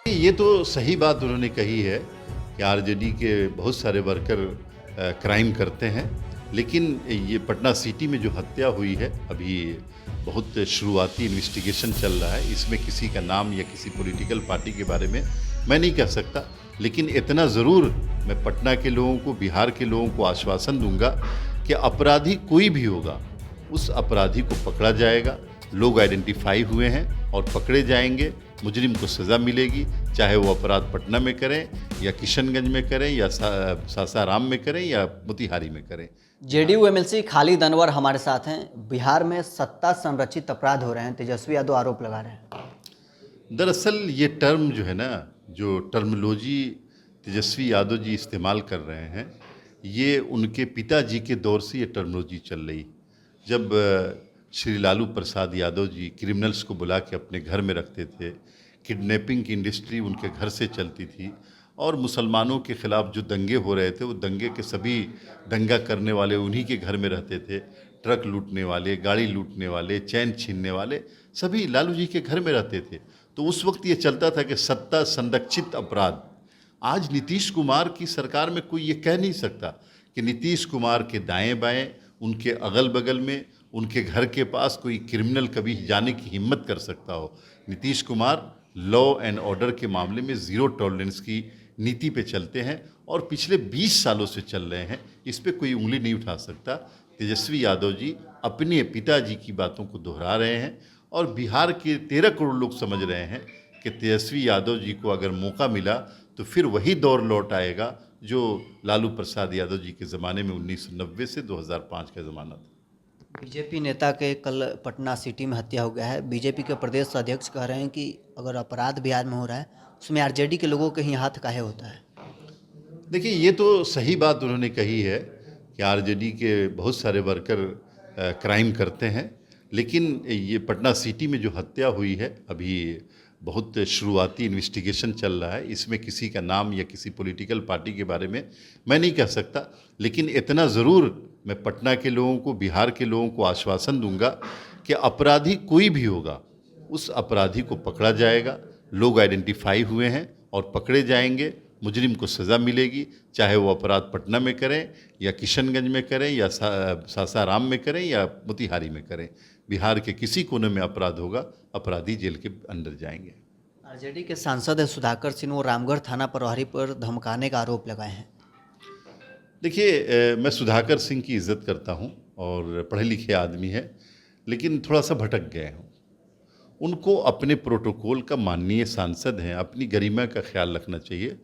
ये तो सही बात उन्होंने कही है कि आरजेडी के बहुत सारे वर्कर क्राइम करते हैं, लेकिन ये पटना सिटी में जो हत्या हुई है अभी बहुत शुरुआती इन्वेस्टिगेशन चल रहा है। इसमें किसी का नाम या किसी पॉलिटिकल पार्टी के बारे में मैं नहीं कह सकता, लेकिन इतना ज़रूर मैं पटना के लोगों को, बिहार के लोगों को आश्वासन दूंगा कि अपराधी कोई भी होगा, उस अपराधी को पकड़ा जाएगा। लोग आइडेंटिफाई हुए हैं और पकड़े जाएंगे, मुजरिम को सज़ा मिलेगी, चाहे वो अपराध पटना में करें या किशनगंज में करें या सासाराम में करें या मोतिहारी में करें। जेडीयू एमएलसी खालिद अनवर हमारे साथ हैं। बिहार में सत्ता संरचित अपराध हो रहे हैं, तेजस्वी यादव आरोप लगा रहे हैं। दरअसल ये टर्म जो है ना, जो टर्मोलॉजी तेजस्वी यादव जी इस्तेमाल कर रहे हैं, ये उनके पिताजी के दौर से ये टर्मोलॉजी चल रही। जब श्री लालू प्रसाद यादव जी क्रिमिनल्स को बुला के अपने घर में रखते थे, किडनैपिंग की इंडस्ट्री उनके घर से चलती थी, और मुसलमानों के ख़िलाफ़ जो दंगे हो रहे थे वो दंगे के सभी दंगा करने वाले उन्हीं के घर में रहते थे। ट्रक लूटने वाले, गाड़ी लूटने वाले, चैन छीनने वाले सभी लालू जी के घर में रहते थे। तो उस वक्त ये चलता था कि सत्ता संरक्षित अपराध। आज नीतीश कुमार की सरकार में कोई ये कह नहीं सकता कि नीतीश कुमार के दाएं बाएं, उनके अगल बगल में, उनके घर के पास कोई क्रिमिनल कभी जाने की हिम्मत कर सकता हो। Nitish Kumar law and order के मामले में ज़ीरो टॉलरेंस की नीति पे चलते हैं और पिछले 20 सालों से चल रहे हैं। इस पे कोई उंगली नहीं उठा सकता। तेजस्वी यादव जी अपने पिताजी की बातों को दोहरा रहे हैं और बिहार के 13 करोड़ लोग समझ रहे हैं कि तेजस्वी यादव जी को अगर मौका मिला तो फिर वही दौर लौट आएगा जो लालू प्रसाद यादव जी के ज़माने में 1990 से 2005 का ज़माना था। बीजेपी नेता के कल पटना सिटी में हत्या हो गया है। बीजेपी के प्रदेश अध्यक्ष कह रहे हैं कि अगर अपराध बिहार में हो रहा है उसमें आरजेडी के लोगों के ही हाथ काहे होता है। देखिए, ये तो सही बात उन्होंने कही है कि आरजेडी के बहुत सारे वर्कर क्राइम करते हैं, लेकिन ये पटना सिटी में जो हत्या हुई है अभी बहुत शुरुआती इन्वेस्टिगेशन चल रहा है। इसमें किसी का नाम या किसी पॉलिटिकल पार्टी के बारे में मैं नहीं कह सकता, लेकिन इतना ज़रूर मैं पटना के लोगों को, बिहार के लोगों को आश्वासन दूंगा कि अपराधी कोई भी होगा, उस अपराधी को पकड़ा जाएगा। लोग आइडेंटिफाई हुए हैं और पकड़े जाएंगे, मुजरिम को सज़ा मिलेगी, चाहे वो अपराध पटना में करें या किशनगंज में करें या सासाराम में करें या मोतिहारी में करें। बिहार के किसी कोने में अपराध होगा, अपराधी जेल के अंदर जाएंगे। आरजेडी के सांसद है सुधाकर सिंह, वो रामगढ़ थाना प्रभारी पर धमकाने का आरोप लगाए हैं। देखिए, मैं सुधाकर सिंह की इज़्ज़त करता हूं और पढ़े लिखे आदमी है, लेकिन थोड़ा सा भटक गए हूं। उनको अपने प्रोटोकॉल का माननीय सांसद हैं, अपनी गरिमा का ख्याल रखना चाहिए,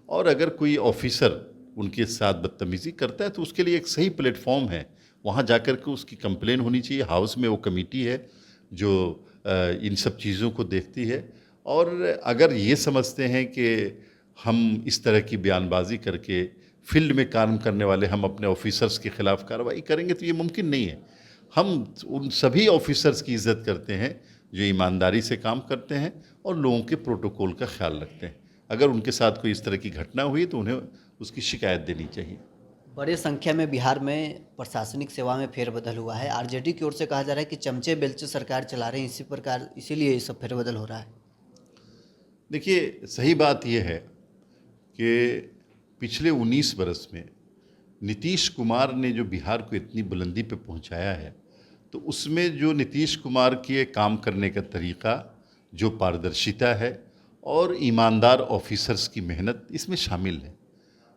और अगर कोई ऑफिसर उनके साथ बदतमीज़ी करता है तो उसके लिए एक सही प्लेटफॉर्म है, वहाँ जाकर के उसकी कंप्लेन होनी चाहिए। हाउस में वो कमेटी है जो इन सब चीज़ों को देखती है, और अगर ये समझते हैं कि हम इस तरह की बयानबाजी करके फील्ड में काम करने वाले हम अपने ऑफिसर्स के ख़िलाफ़ कार्रवाई करेंगे तो ये मुमकिन नहीं है। हम उन सभी ऑफिसर्स की इज़्ज़त करते हैं जो ईमानदारी से काम करते हैं और लोगों के प्रोटोकॉल का ख्याल रखते हैं। अगर उनके साथ कोई इस तरह की घटना हुई तो उन्हें उसकी शिकायत देनी चाहिए। बड़ी संख्या में बिहार में प्रशासनिक सेवा में फेरबदल हुआ है। आरजेडी की ओर से कहा जा रहा है कि चमचे बेलचे सरकार चला रहे हैं, इसी प्रकार इसीलिए ये सब फेरबदल हो रहा है। देखिए, सही बात यह है कि पिछले 19 बरस में नीतीश कुमार ने जो बिहार को इतनी बुलंदी पे पहुंचाया है, तो उसमें जो नीतीश कुमार के काम करने का तरीक़ा, जो पारदर्शिता है और ईमानदार ऑफिसर्स की मेहनत इसमें शामिल है।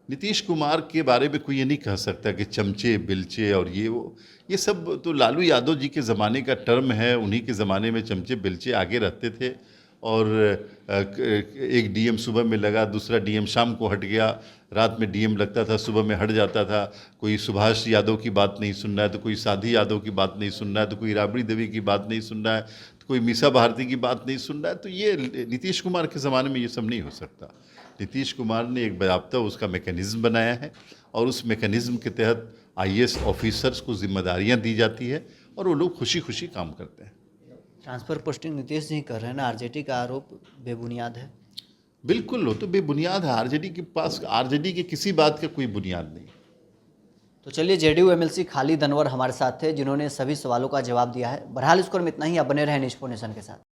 नीतीश कुमार के बारे में कोई ये नहीं कह सकता कि चमचे बिलचे और ये वो, ये सब तो लालू यादव जी के ज़माने का टर्म है। उन्हीं के ज़माने में चमचे बिलचे आगे रहते थे और एक डीएम सुबह में लगा, दूसरा डीएम शाम को हट गया, रात में डीएम लगता था, सुबह में हट जाता था। कोई सुभाष यादव की बात नहीं सुन रहा है तो कोई साधी यादव की बात नहीं सुन रहा है, तो कोई राबड़ी देवी की बात नहीं सुन रहा है, तो कोई मीसा भारती की बात नहीं सुन रहा है। तो ये नीतीश कुमार के ज़माने में ये सब नहीं हो सकता। नीतीश कुमार ने एक बाकायदा उसका मैकेनिज़्म बनाया है और उस मैकेनिज़्म के तहत आईएएस ऑफिसर्स को जिम्मेदारियां दी जाती है और वो लोग खुशी खुशी काम करते हैं। ट्रांसफर पोस्टिंग नीतीश जी कर रहे हैं ना, आरजेडी का आरोप बेबुनियाद है। बिल्कुल, वो तो बेबुनियाद है। आरजेडी के पास, आरजेडी के किसी बात का कोई बुनियाद नहीं। तो चलिए, जेडीयू एमएलसी खालिद अनवर हमारे साथ थे जिन्होंने सभी सवालों का जवाब दिया है। बहरहाल इस क्रम में इतना ही। आप बने रहें न्यूज़4नेशन के साथ।